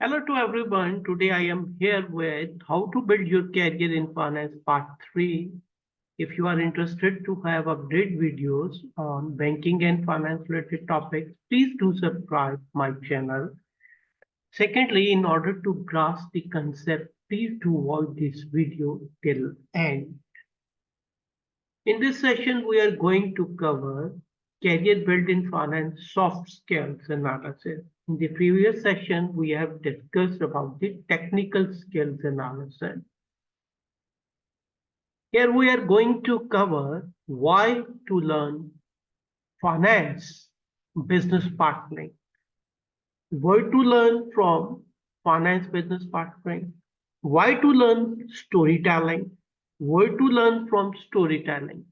Hello to everyone. Today I am here with How to Build Your Career in Finance Part 3. If you are interested to have update videos on banking and finance related topics, please do subscribe my channel. Secondly, in order to grasp the concept, please do watch this video till end. In this session, we are going to cover career built in finance soft skills analysis. In the previous session, we have discussed about the technical skills analysis. Here we are going to cover why to learn finance business partnering, where to learn from finance business partnering, why to learn storytelling, where to learn from storytelling,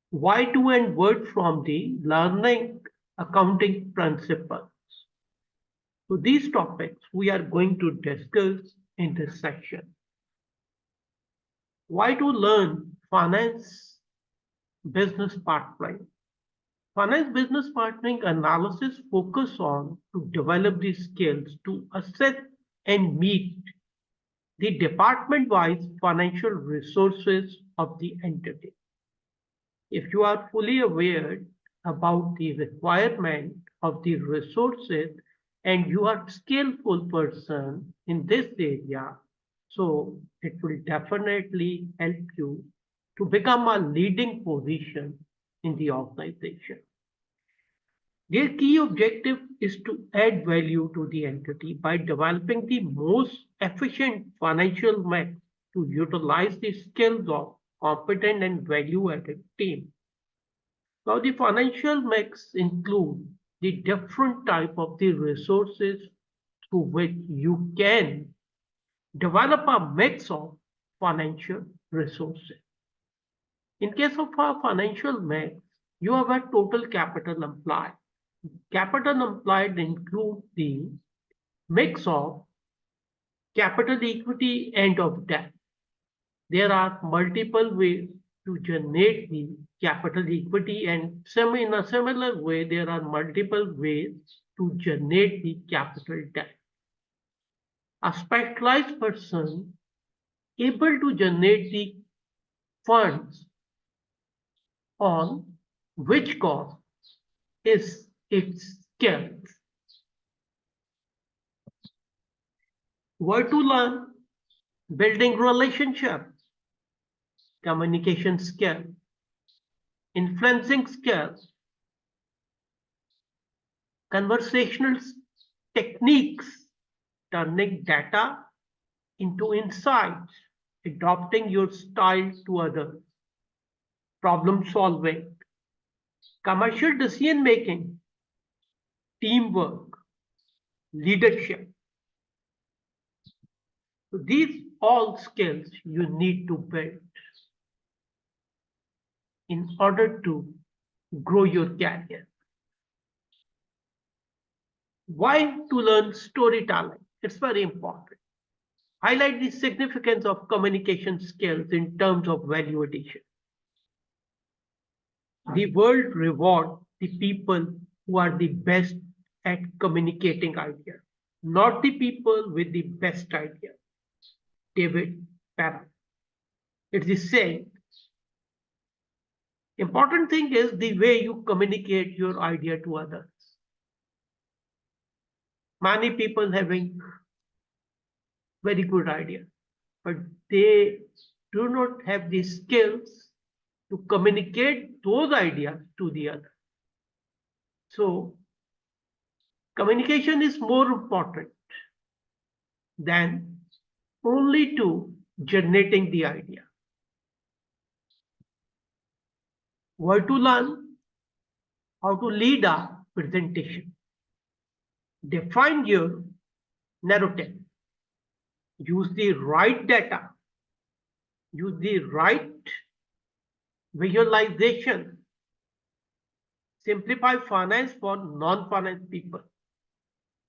why to and word from the learning accounting principles. So these topics we are going to discuss in this section. Why to learn finance business partnering? Finance business partnering analysis focus on to develop the skills to assess and meet the department-wise financial resources of the entity. If you are fully aware about the requirement of the resources and you are skillful person in this area, so it will definitely help you to become a leading position in the organization. Their key objective is to add value to the entity by developing the most efficient financial mix to utilize the skills of competent and value-added team. Now, the financial mix include the different type of the resources through which you can develop a mix of financial resources. In case of a financial mix, you have a total capital employed. Capital employed includes the mix of capital equity and of debt. There are multiple ways to generate the capital equity, and in a similar way, there are multiple ways to generate the capital debt. A specialized person able to generate the funds on which cost is its skill. Where to learn? Building relationships, communication skill, influencing skills, conversational techniques, turning data into insights, adopting your style to others, problem solving, commercial decision making, teamwork, leadership. So these all skills you need to build in order to grow your career. Why to learn storytelling? It's very important. Highlight the significance of communication skills in terms of value addition. The world rewards the people who are the best at communicating ideas, not the people with the best idea. David Parrott. It's the same. Important thing is the way you communicate your idea to others. Many people having very good idea, but they do not have the skills to communicate those ideas to the other. So communication is more important than only to generating the idea. Where to learn how to lead a presentation. Define your narrative. Use the right data. Use the right visualization. Simplify finance for non-finance people.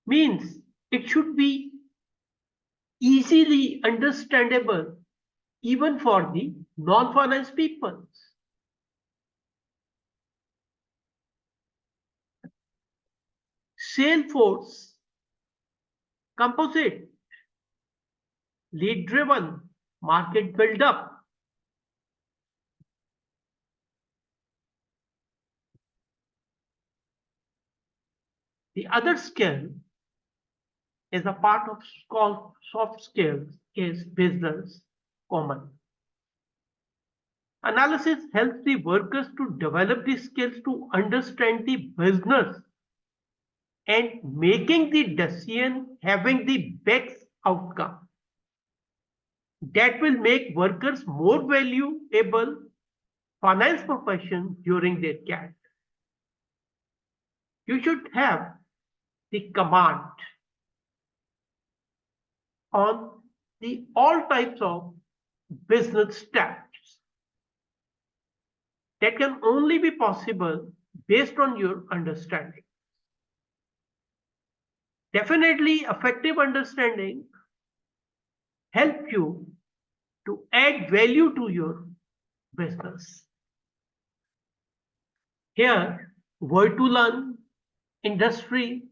Means it should be easily understandable even for the non-finance people. Salesforce composite, lead driven, market build up. The other skill is a part of soft skills is business common. Analysis helps the workers to develop the skills to understand the business and making the decision having the best outcome. That will make workers more valuable finance profession during their career. You should have the command on the all types of business steps that can only be possible based on your understanding. Definitely, effective understanding help you to add value to your business. Here, where to learn, industry,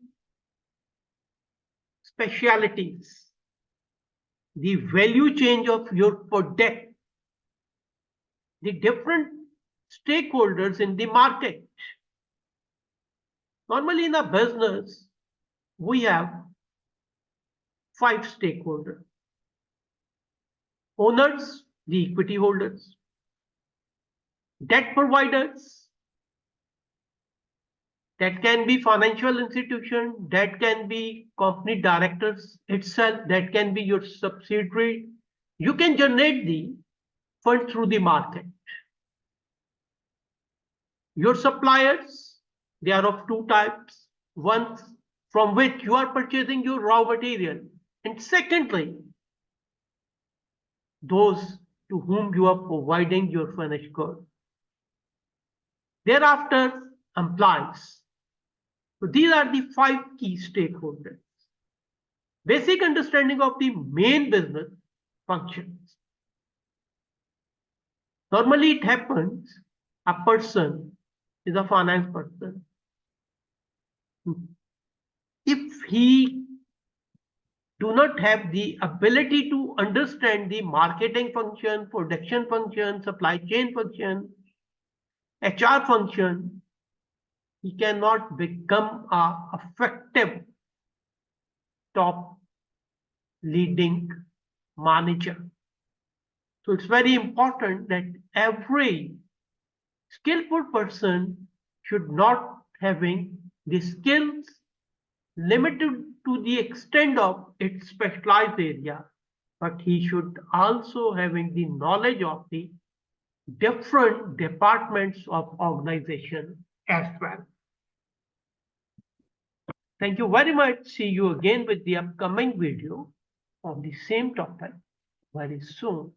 specialities, the value change of your product, the different stakeholders in the market. Normally in a business, we have 5 stakeholders. Owners, the equity holders, debt providers, that can be financial institution, that can be company directors itself, that can be your subsidiary. You can generate the fund through the market. Your suppliers, they are of 2 types. One from which you are purchasing your raw material, and secondly, those to whom you are providing your finished good. Thereafter, employees. So these are the 5 key stakeholders. Basic understanding of the main business functions. Normally it happens, a person is a finance person. If he do not have the ability to understand the marketing function, production function, supply chain function, HR function, he cannot become an effective top leading manager. So it's very important that every skillful person should not having the skills limited to the extent of its specialized area, but he should also having the knowledge of the different departments of organization as well. Thank you very much. See you again with the upcoming video on the same topic very soon.